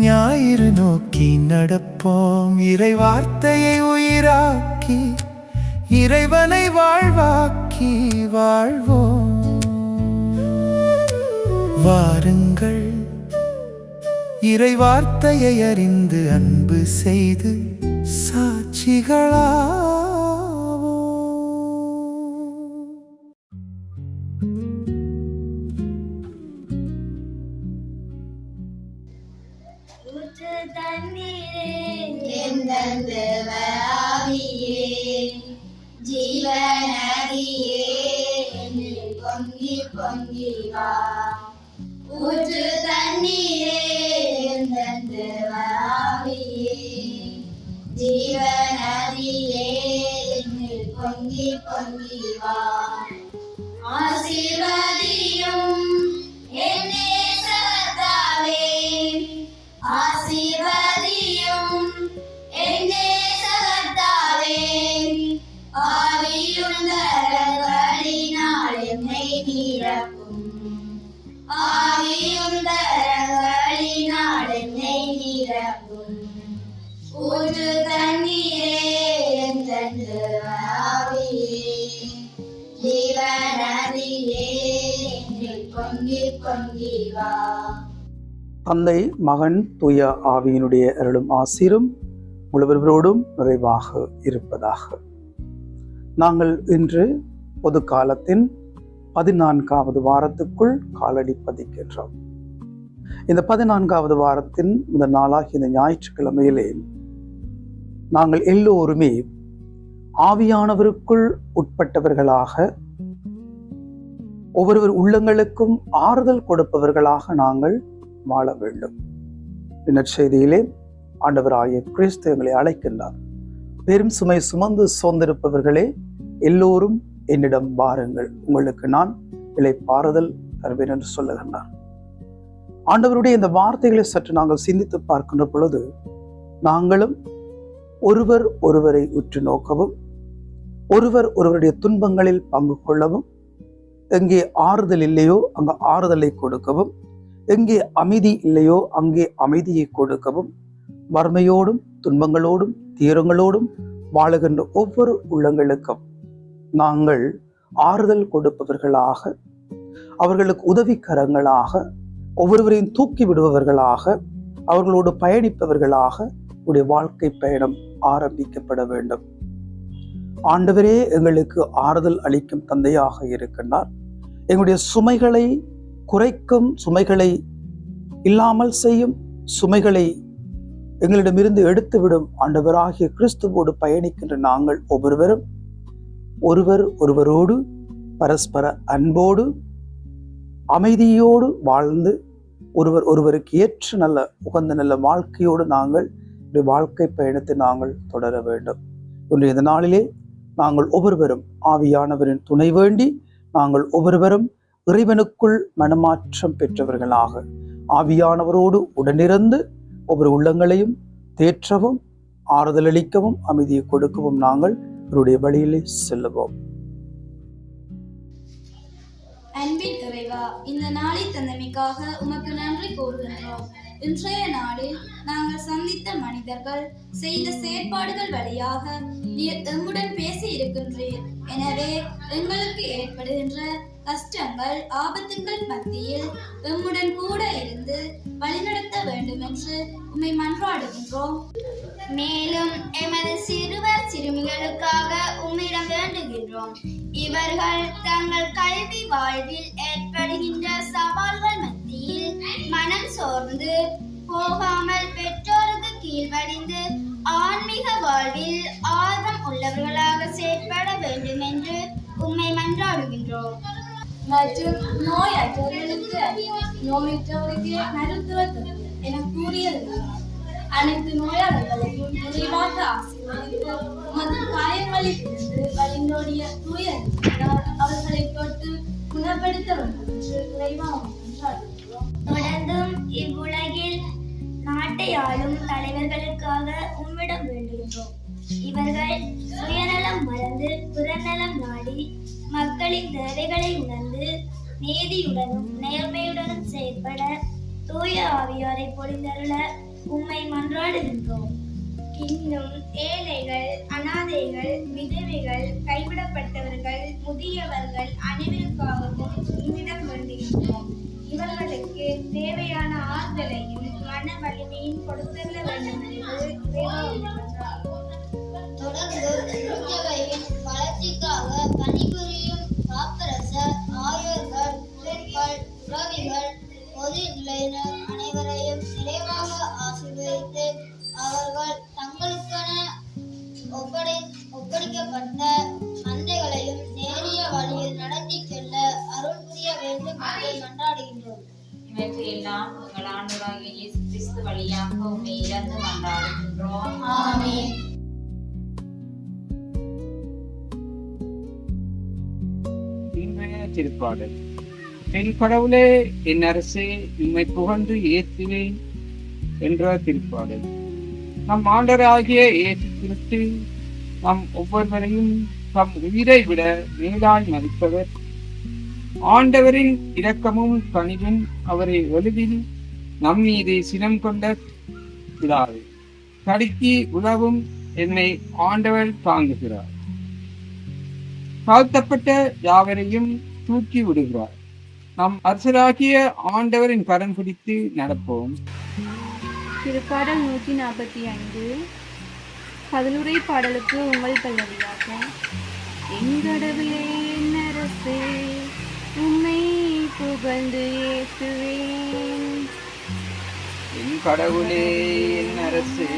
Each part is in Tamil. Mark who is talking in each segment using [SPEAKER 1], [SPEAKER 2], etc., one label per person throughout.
[SPEAKER 1] ஞாயிறு நோக்கி நடப்போம். இறை வார்த்தையை உயிராக்கி இறைவனை வாழ்வாக்கி வாழ்வோம். வாருங்கள், இறை வார்த்தையை அறிந்து அன்பு செய்து சாட்சிகளாவோம்.
[SPEAKER 2] ஊற்று தண்ணீரே எந்தன் தேவ ஆவியே, ஜீவநதியே என்னில் பொங்கி பொங்கி வா. ஊற்று தண்ணீரே எந்தன் தேவ ஆவியே, ஜீவநதியே என்னில் பொங்கி பொங்கி வா. ஆசீர்வதியும் என் நேசகர்த்தாவே, ஆசீர்வதியும் என் நேசகர்த்தாவே, ஆவியுள்ள கரங்களினால் என்னை நிரப்பும், ஆவியுள்ள கரங்களினால் என்னை நிரப்பும். ஊற்று தண்ணீரே எந்தன் தேவ ஆவியே, ஜீவநதியே என்னில் பொங்கி பொங்கி வா.
[SPEAKER 3] தந்தை, மகன், தூய ஆவியினுடைய அருளும் ஆசீரும் முழுவரோடும் நிறைவாக இருப்பதாக. நாங்கள் இன்று பொது காலத்தின் 14வது வாரத்துக்குள் காலடி பதிக்கின்றோம். இந்த 14வது வாரத்தின் முதல் நாளாகிய இந்த ஞாயிற்றுக்கிழமையிலே நாங்கள் எல்லோருமே ஆவியானவருக்குள் உட்பட்டவர்களாக, ஒவ்வொருவர் உள்ளங்களுக்கும் ஆறுதல் கொடுப்பவர்களாக நாங்கள் வாழ வேண்டும். நற்செய்தியிலே ஆண்டவராகிய கிறிஸ்து எங்களை அழைக்கின்றார். பெரும் சுமை சுமந்து சோர்ந்திருப்பவர்களே எல்லோரும் என்னிடம் வாருங்கள், உங்களுக்கு நான் இளைப்பாறுதல் தருவேன் என்று சொல்லுகின்றார். ஆண்டவருடைய இந்த வார்த்தைகளை சற்று நாங்கள் சிந்தித்து பார்க்கின்ற பொழுது நாங்களும் ஒருவர் ஒருவரை உற்று நோக்கவும், ஒருவர் ஒருவருடைய துன்பங்களில் பங்கு கொள்ளவும், எங்கே ஆறுதல் இல்லையோ அங்கு ஆறுதலை கொடுக்கவும், எங்கே அமைதி இல்லையோ அங்கே அமைதியை கொடுக்கவும், வறுமையோடும் துன்பங்களோடும் தீரங்களோடும் வாழுகின்ற ஒவ்வொரு உள்ளங்களுக்கும் நாங்கள் ஆறுதல் கொடுப்பவர்களாக, அவர்களுக்கு உதவிக்கரங்களாக, ஒவ்வொருவரையும் தூக்கி விடுபவர்களாக, அவர்களோடு பயணிப்பவர்களாக உடைய வாழ்க்கை பயணம் ஆரம்பிக்கப்பட வேண்டும். ஆண்டவரே எங்களுக்கு ஆறுதல் அளிக்கும் தந்தையாக இருக்கின்றார். எங்களுடைய சுமைகளை குறைக்கும், சுமைகளை இல்லாமல் செய்யும், சுமைகளை எங்களிடமிருந்து எடுத்துவிடும் ஆண்டவராகிய கிறிஸ்துவோடு பயணிக்கின்ற நாங்கள் ஒவ்வொருவரும் ஒருவர் ஒருவரோடு பரஸ்பர அன்போடு அமைதியோடு வாழ்ந்து ஒருவர் ஒருவருக்கு ஏற்ற நல்ல உகந்த நல்ல வாழ்க்கையோடு நாங்கள் வாழ்க்கை பயணத்தை நாங்கள் தொடர வேண்டும். இன்றைய இந்த நாளிலே நாங்கள் ஒவ்வொருவரும் ஆவியானவரின் துணை வேண்டி நாங்கள் ஒவ்வொருவரும் இறைவனுக்குள் மனமாற்றம் பெற்றவர்களாக ஆவியானவரோடு உடனிருந்து ஒவ்வொரு உள்ளங்களையும் தேற்றவும், ஆறுதல் அளிக்கவும், அமைதியை கொடுக்கவும் நாங்கள் அவருடைய வழியிலே செல்லுவோம்.
[SPEAKER 2] அன்பின் இறைவா, இந்த நாளை தந்தமைக்காக உமக்கு நன்றி கூறுகின்றோம். இன்றைய நாளில் நாங்கள் சந்தித்த மனிதர்கள் செய்த செயற்பாடுகள் வழியாக நீர் எம்முடன் பேசி இருக்கின்றீர். எனவே எங்களுக்கு ஏற்படுகின்ற கஷ்டங்கள், ஆபத்துங்கள் மத்தியில் எம்முடன் கூட இருந்து வழிநடத்த வேண்டும் என்று உம்மை மன்றாடுகின்றோம். மேலும் எமது சிறுவர் சிறுமிகளுக்காக உம்மிடம் வேண்டுகின்றோம். இவர்கள் தங்கள் கல்வி வாழ்வில் ஏற்படுகின்ற சவால்கள் மத்தியில் மனம் சோர்ந்து போகாமல் பெற்றோருக்கு கீழ்வடிந்து ஆன்மீக வாழ்வில் ஆர்வம் உள்ளவர்களாக செயற்பட வேண்டும் என்று உம்மை மன்றாடுகின்றோம்.
[SPEAKER 4] மற்றும் நோயற்றவர்களுக்கு நோயற்றவருக்கு மருத்துவ என கூறியது அனைத்து நோயாளர்களையும் நிறைவாக ஆசீர்வதித்து உமது காயங்களில் இருந்து வழிந்தோடிய தூய அவர்களை தொட்டு குணப்படுத்த வேண்டும் என்று இறைவா
[SPEAKER 2] தொடர்ந்தும் இவ்வுலகில் நாட்டை ஆளும் தலைவர்களுக்காக உம்மிடம் வேண்டுகின்றோம். இவர்கள் சுயநலம் மறந்து புறநலம் நாடி மக்களின் தேவைகளை உணர்ந்து நீதியுடனும் நேர்மையுடனும் செயற்பட தூய ஆவியாரை பொழிந்தருள உம்மை மன்றாடுகின்றோம். இன்னும் ஏழைகள், அனாதைகள், விதவைகள், கைவிடப்பட்டவர்கள், முதியவர்கள் அனைவருக்காகவும் உம்மிடம் வேண்டுகின்றோம். இவர்களுக்கு தேவையான ஆறுதலையும் மன வலிமையும் கொடுத்தள்ள வேண்டும் என்று இறைவா வேண்டுகின்றோம்.
[SPEAKER 5] தொடர்ந்து திருச்சபையின் வளர்ச்சிக்காக பணிபுரியும் காப்பரசர், ஆயர்கள், பெண்கள், துறவிகள், பொது நிலையினர் அனைவரையும் நிறைவாக ஆசீர்வதித்து அவர்கள் தங்களுக்கென ஒப்படைக்கப்பட்ட மந்தைகளையும் நேரிய வழியில் நடத்தி செல்ல அருள் புரிய வேண்டும் என்று மன்றாடுகின்றோம்.
[SPEAKER 6] இவற்றையெல்லாம் எங்கள் ஆண்டவராகிய இயேசு கிறிஸ்து வழியாக உம்மை இறந்து மன்றாடுகின்றோம்.
[SPEAKER 5] ஆமென்.
[SPEAKER 7] இன்றைய திருப்பாடல். என் கடவுளே, என் அரசே, உம்மை புகழ்ந்து ஏற்றுவேன் என்ற திருப்பாடல். நம் ஆண்டவராகிய இயேசு கிறிஸ்து நம் ஒவ்வொருவரையும் தம் உயிரை விட மேலாய் மதிப்பவர். ஆண்டவரின் இரக்கமும் கனிவும் அவரை எளிதில் நம் மீது சினம் கொண்ட பிதாவே, தடுக்கி உதவும் என்னை ஆண்டவர் தாங்குகிறார். தாழ்த்தப்பட்ட யாவரையும் தூக்கி விடுகிறார். நம் அரசராகிய ஆண்டவரின் கரம் பிடித்து நடப்போம்.
[SPEAKER 8] திருப்பாடல் 145. பதிலுரை பாடலுக்கு உங்கள் பல்லவியாக. எங்கடவுளே என் அரசே, உம்மை புகழ்ந்து ஏற்றுவேன்.
[SPEAKER 7] என் கடவுளே, என் அரசே,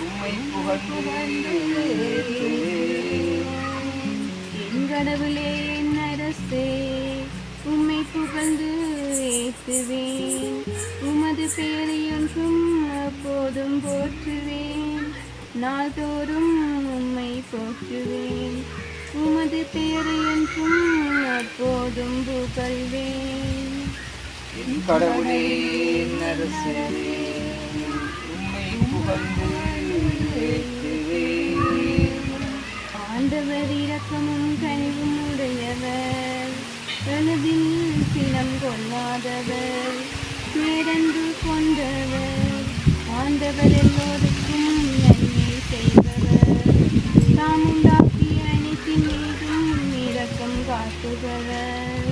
[SPEAKER 7] உம்மை புகழ்ந்து ஏற்றுவேன்.
[SPEAKER 8] என் கடவுளே என் அரசே, உம்மை புகழ்ந்து ஏற்றுவேன். உமது பெயரை ஒன்றும் அப்போதும் போற்றுவேன். நாள்தோறும் உம்மை போற்றுவேன். உமது பெயரை ஒன்றும் அப்போதும் புகழ்வேன்.
[SPEAKER 7] என் கடவுளே, என் அரசே, உம்மை புகழ்ந்து ஏற்றுவேன்.
[SPEAKER 8] ஆண்டவர் இரக்கமும் கனிவும் உடையவர், எளிதில் சினம் கொள்ளாதவர், பேரன்பு கொண்டவர். ஆண்டவர் எல்லோருக்கும் நன்மை செய்பவர், தாம் உண்டாக்கிய அனைத்தின் மீதும் இரக்கம் காட்டுபவர்.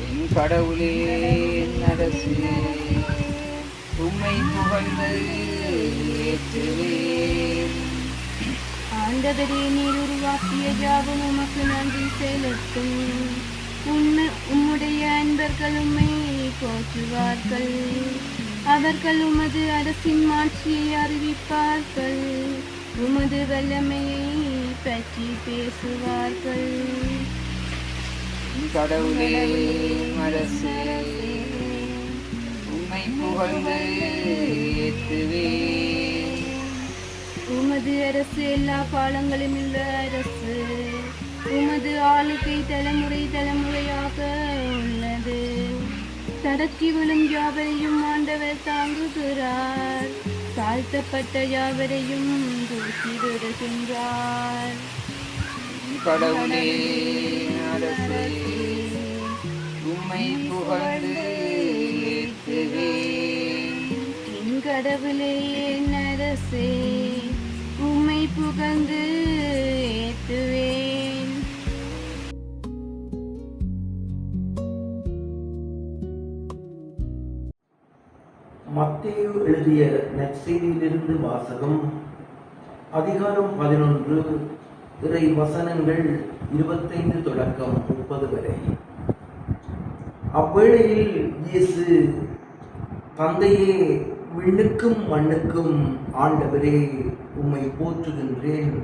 [SPEAKER 7] என் கடவுளே, என் அரசே, உம்மை புகழ்ந்து ஏற்றுவேன்.
[SPEAKER 8] ஆண்டவரே, நீர் உருவாக்கிய யாவும் உமக்கு நன்றி செலுத்தும். உம்முடைய அன்பர்கள் உம்மை போற்றுவார்கள். அவர்கள் உமது அரசின் மாட்சியை அறிவிப்பார்கள். உமது வல்லமையை பற்றி பேசுவார்கள்.
[SPEAKER 7] கடவுளே, அரசே, உம்மை புகழ்ந்து ஏற்றுவேன்.
[SPEAKER 8] உமது அரசு எல்லா காலங்களிலும் உள்ள அரசு. உமது ஆளுகை தலைமுறை தலைமுறையாக உள்ளது. தடக்கி விழும் யாவரையும் ஆண்டவர் தாங்குகிறார். தாழ்த்தப்பட்ட யாவரையும் தூக்கி விடுகின்றார்.
[SPEAKER 7] கடவுளே, அரசே, உம்மை புகழ்ந்து ஏற்றுவேன்.
[SPEAKER 8] என் கடவுளே, என் அரசே, உம்மை புகழ்ந்து ஏற்றுவேன்.
[SPEAKER 9] மத்தேயு எழுதிய நற்செய்தியிலிருந்து வாசகம். அதிகாரம் 11, இறை வசனங்கள் 25 தொடக்கம் 30 வரை. அவ்வேளையில் இயேசு, தந்தையே, விண்ணுக்கும் மண்ணுக்கும் ஆண்டவரே, உம்மை போற்றுகின்றேன்.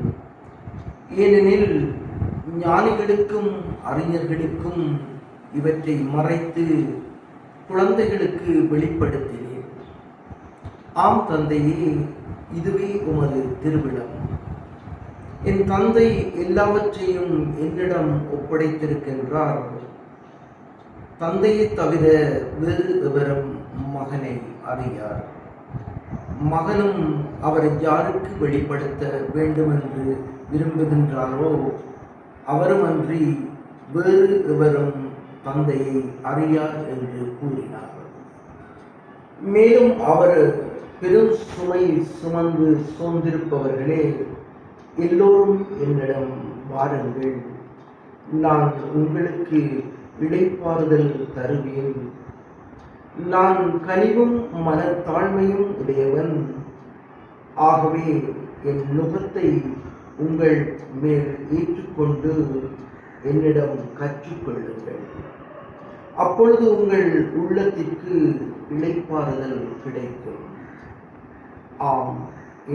[SPEAKER 9] ஏனெனில் ஞானிகளுக்கும் அறிஞர்களுக்கும் இவற்றை மறைத்து குழந்தைகளுக்கு வெளிப்படுத்தினேன். ஆம் தந்தையே, இதுவே உமது திருவிழம். என் தந்தை எல்லாவற்றையும் என்னிடம் ஒப்படைத்திருக்கின்றார். தந்தையை தவிர வேறு எவரும் மகனை அறியார். மகனும் அவரை யாருக்கு வெளிப்படுத்த வேண்டுமென்று விரும்புகின்றாரோ அவருமன்றி வேறு எவரும் தந்தையை அறியார் என்று கூறினார். மேலும் அவர் பெரும் சுமை சுமந்து சோர்ந்திருப்பவர்களே, எல்லோரும் என்னிடம் வாருங்கள், நான் உங்களுக்கு இளைப்பாறுதல் தருவேன். நான் கனிவும் மனத்தாழ்மையும் உடையவன். ஆகவே என் நுகத்தை உங்கள் மேல் ஏற்றுக்கொண்டு என்னிடம் கற்றுக்கொள்ளுங்கள். அப்பொழுது உங்கள் உள்ளத்திற்கு இளைப்பாறுதல் கிடைக்கும். ஆம்,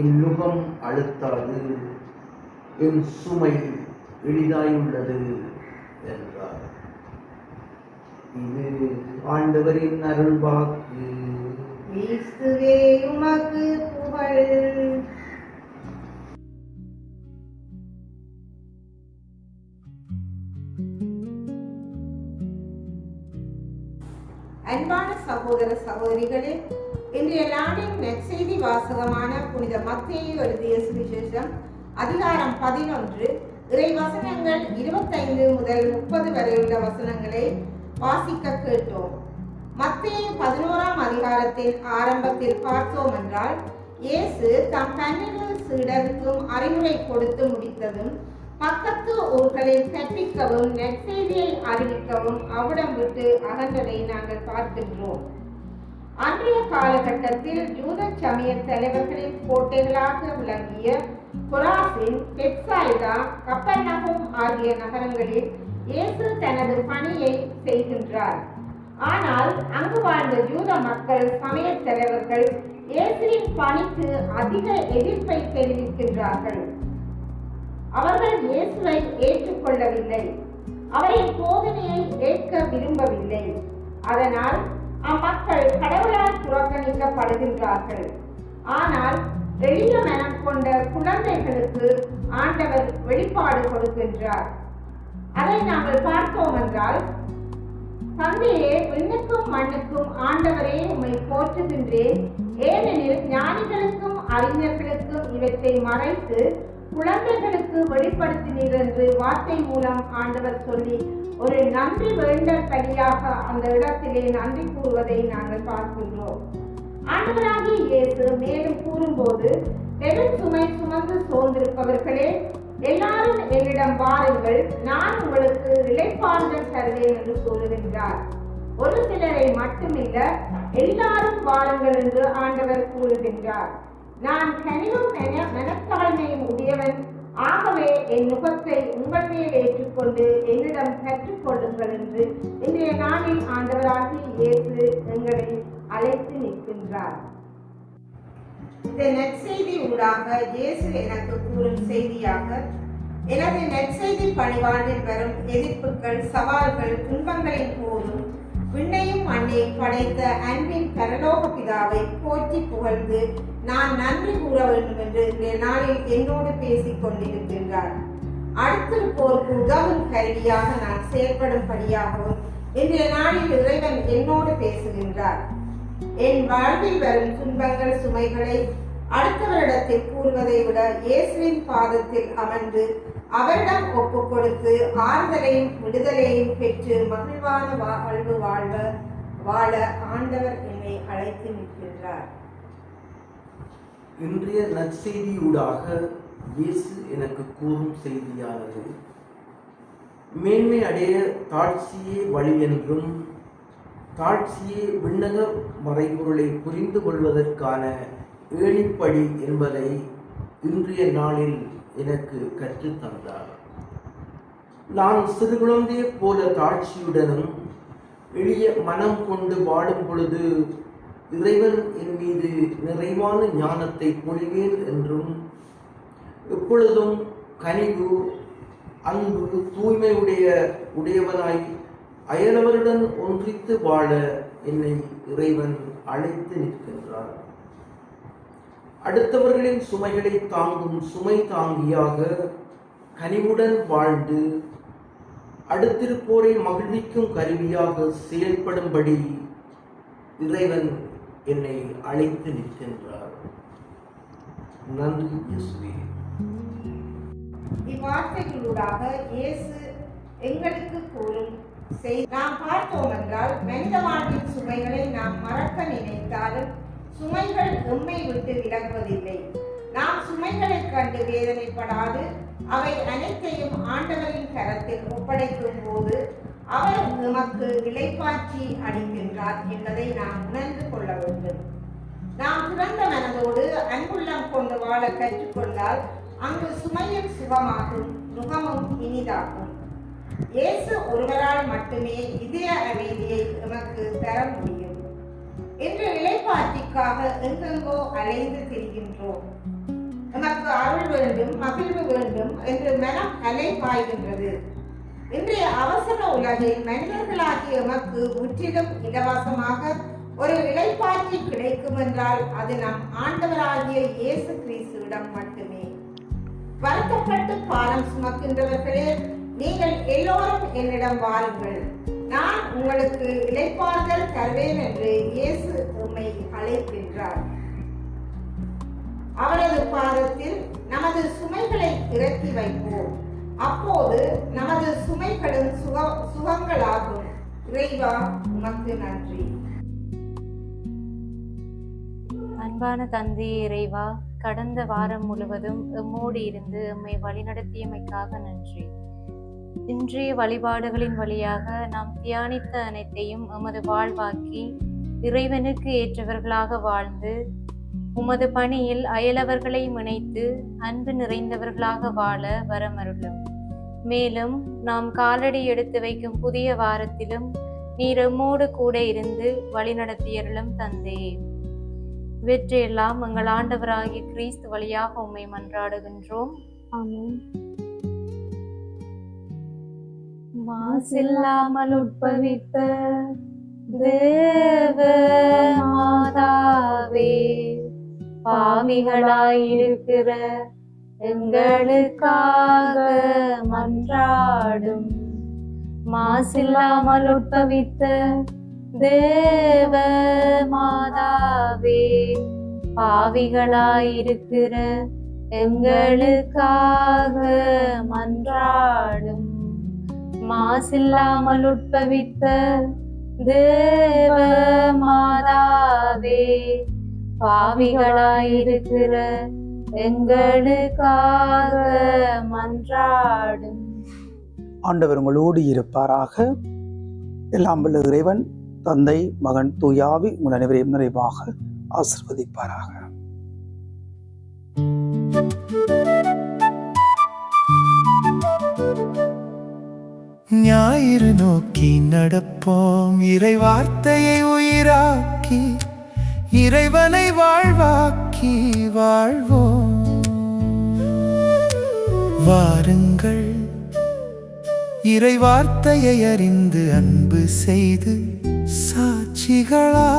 [SPEAKER 9] என் நுகம் அழுத்தாது, என் சுமை எளிதாயுள்ளது என்றார். இது ஆண்டவரின் அருள்வாக்கு.
[SPEAKER 10] கிறிஸ்துவே உமக்கு புகழ். அன்பான சகோதர சகோதரிகளே, இன்றைய நாளின் நற்செய்தி வாசகமான புனித மத்தேயு எழுதிய சுவிசேஷம் அதிகாரம் 11 இறை வசனங்கள் 25 முதல் 30 வரையுள்ள வசனங்களை வாசிக்க கேட்டோம். மத்தேயு 11ஆம் அதிகாரத்தின் ஆரம்பத்தில் பார்த்தோம் என்றால், இயேசு தம் 12 சீடருக்கும் அறிவுரை கொடுத்து முடித்ததும் பக்கத்து ஊர்களில் கற்பிக்கவும் நற்செய்தியை அறிவிக்கவும் அவ்விடம் விட்டு அகன்றதை நாங்கள் பார்க்கின்றோம். அன்றைய காலகட்டத்தில் யூத சமய தலைவர்களின் கோட்டைகளாக விளங்கிய கொராசின், பெத்சாய்தா, கப்பர்நகூம் ஆகிய நகரங்களில் இயேசு தனது பணியை செய்கின்றார். ஆனால் அங்கு வாழ்ந்த யூத மக்கள், சமய தலைவர்கள் இயேசுவின் பணிக்கு அதிக எதிர்ப்பை தெரிவிக்கின்றார்கள். அவர்கள் இயேசுவை ஏற்றுக்கொள்ளவில்லை, அவரின் போதனையை ஏற்க விரும்பவில்லை. அதனால் அம்மக்கள் கடவுளால் புறக்கணிக்கப்படுகின்றார்கள். ஆனால் எளிய மனம் கொண்ட குழந்தைகளுக்கு ஆண்டவர் வெளிப்பாடு கொடுக்கின்றார். அதை நாங்கள் பார்த்தோம் என்றால், தந்தையே, விண்ணுக்கும் மண்ணுக்கும் ஆண்டவரே உம்மை போற்றுகின்றேன், ஏனெனில் ஞானிகளுக்கும் அறிஞர்களுக்கும் இவற்றை மறைத்து குழந்தைகளுக்கு வெளிப்படுத்தினீர் என்று வார்த்தை மூலம் ஆண்டவர் சொல்லி ஒரு நன்றி வேண்டல் பலியாக அந்த இடத்திலே நன்றி கூறுவதை நாங்கள் பார்க்கின்றோம். ஆண்டவராகிய இயேசு மேலும் கூறும்போது, பெரும் சுமை சுமந்து சோர்ந்திருப்பவர்களே, எல்லாரும் என்னிடம் வாருங்கள், நான் உங்களுக்கு இளைப்பாறுதல் தருவேன் என்று கூறுகின்றார். ஒரு சிலரை மட்டுமில்ல, எல்லாரும் வாருங்கள் என்று ஆண்டவர் கூறுகின்றார். நான் கனிவும் மனத்தாழ்மையும் உடையவன், ஆகவே என் நுகத்தை உங்கள் மேல் ஏற்றுக்கொண்டு என்னிடம் கற்றுக்கொள்ளுங்கள் என்று இன்றைய நாளில் ஆண்டவராகிய இயேசு எங்களை அழைத்து நிற்கின்றார். இந்த நற்செய்தி ஊடாக இயேசு எனக்கு கூறும் செய்தியாக, எனது நற்செய்தி பணிவாழ்வில் வரும் எதிர்ப்புகள், சவால்கள், துன்பங்களின் போதும் விண்ணையும் மண்ணையும் படைத்த அன்பின் பரலோக பிதாவை போற்றி புகழ்ந்து நான் நன்றி கூற வேண்டும் என்று இன்றைய நாளில் என்னோடு பேசிக் கொண்டிருக்கின்றார். அடுத்திருப்போருக்கு உதவும் கருவியாக நான் செயல்படும்படியாகவும் இன்றைய நாளில் இறைவன் என்னோடு பேசுகின்றார். என் வாழ்வில் வரும் துன்பங்கள், சுமைகளை அடுத்தவரிடத்தில் கூறுவதை விட இயேசுவின் பாதத்தில் அமர்ந்து அவரிடம் ஒப்பு கொடுத்து ஆறுதலையும் விடுதலையும் பெற்று மகிழ்வான வாழ்வு வாழ ஆண்டவர் என்னை அழைத்து நிற்கின்றார்.
[SPEAKER 9] இன்றைய நற்செய்தியூடாக இயேசு எனக்கு கூறும் செய்தியானது, மேன்மை அடைய தாழ்ச்சியே வழி என்றும், தாழ்ச்சியே விண்ணக மறைபொருளை புரிந்து கொள்வதற்கான ஏணிப்படி என்பதை இன்றைய நாளில் எனக்கு கற்றுத்தந்தார். நான் சிறு குழந்தையைப் போல தாழ்ச்சியுடனும் எளிய மனம் கொண்டு வாடும் பொழுது இறைவன் என் மீது நிறைவான ஞானத்தை பொழிவேன் என்றும், எப்பொழுதும் கனிவு, அன்பு, தூய்மை உடையவனாய் அயலவருடன் ஒன்றித்து வாழ என்னை இறைவன் அழைத்து நிற்கின்றார். அடுத்தவர்களின் சுமைகளை தாங்கும் சுமை தாங்கியாக கனிவுடன் வாழ்ந்து அடுத்திருப்போரை மகிழ்விக்கும் கருவியாக செயல்படும்படி இறைவன் என்னை அழைத்து நிற்கின்றார். நன்றி இயேசுவே.
[SPEAKER 10] இவ்வார்த்தைகளூடாக இயேசு எங்களுக்கு கூறும் செய்தி நாம் பார்த்தோம் என்றால், மனித வாழ்வின் சுமைகளை நாம் மறக்க நினைத்தாலும் சுமைகள் எம்மை விட்டு விலகுவதில்லை. நாம் சுமைகளை கண்டு வேதனைப்படாது அவை அனைத்தையும் ஆண்டவரின் கரத்தில் ஒப்படைக்கும் போது அவர் நமக்கு இளைப்பாற்றி அளிக்கின்றார் என்பதை நாம் உணர்ந்து கொள்ள வேண்டும். நாம் திறந்த மனதோடு அன்புள்ளம் கொண்டு வாழ கற்றுக்கொண்டால் அங்கு சுமையில் சுகமாகும், முகமும் இனிதாகும். இயேசு ஒருவரால் மட்டுமே இதய அமைதியை நமக்கு தர முடியும். இன்று இளைப்பாற்றிக்காக எங்கெங்கோ அலைந்து திரிகின்றோம். நமக்கு அருள் வேண்டும், மகிழ்வு வேண்டும் என்று மனம் அலைபாய்கின்றது. இன்றைய அவசர உலகில் மனிதர்களாகிய எமக்கு முற்றிலும் இலவசமாக ஒரு இளைப்பாற்றி கிடைக்கும் என்றால் அது நம் ஆண்டவராகிய இயேசு கிறிஸ்துவிடம் மட்டுமே. வருத்தப்பட்டு பாரம் சுமக்கின்றவர்களே, நீங்கள் எல்லோரும் என்னிடம் வாருங்கள், நான் உங்களுக்கு இளைப்பாறுதல் தருவேன் என்று இயேசு உம்மை அழைக்கின்றார். அவரது பாதத்தில் நமது சுமைகளை இறக்கி வைப்போம். அப்போது நமது சுமைகளும் சுகங்களாகும். இறைவா, உமக்கு நன்றி.
[SPEAKER 11] அன்பான தந்தை இறைவா, கடந்த வாரம் முழுவதும் எம்மோடு இருந்து எம்மை வழிநடத்தியமைக்காக நன்றி. இன்றைய வழிபாடுகளின் வழியாக நாம் தியானித்த அனைத்தையும் எமது வாழ்வாக்கி இறைவனுக்கு ஏற்றவர்களாக வாழ்ந்து உமது பணியில் அயலவர்களை இணைத்து அன்பு நிறைந்தவர்களாக வாழ வரமருளும். மேலும் நாம் காலடி எடுத்து வைக்கும் புதிய வாரத்திலும் நீர் எம்மோடு கூட இருந்து வழிநடத்தியருளும் தந்தையே. இவற்றையெல்லாம் எங்கள் ஆண்டவராகிய கிறிஸ்து வழியாக உம்மை மன்றாடுகின்றோம். ஆமென். மாசில்லாமல் உட்பவித்த தேவ மாதாவே, பாவிகளாயிருக்கிற எங்களுக்காக மன்றாடும். மாசில்லாமல் உட்பவித்த தேவ மாதாவே, பாவிகளாயிருக்கிற எங்களுக்காக மன்றாடும். மாசில்லாமல் உட்பவித்த தேவ மாதாவே, பாவிகளாயிருக்கிற எங்களுக்காக மன்றாடும்.
[SPEAKER 3] ஆண்டவர் உங்களோடு இருப்பாராக. எல்லாம் வல்ல இறைவன் தந்தை, மகன், தூயாவி உங்கள் அனைவரையும் நிறைவாக ஆசீர்வதிப்பாராக.
[SPEAKER 1] ஞாயிறு நோக்கி நடப்போம், இறை வார்த்தையை உயிராக்கி இறைவனை வாழ்வாக்கி வாழ்வோம். வாருங்கள், இறை வார்த்தையை அறிந்து அன்பு செய்து சாட்சிகளா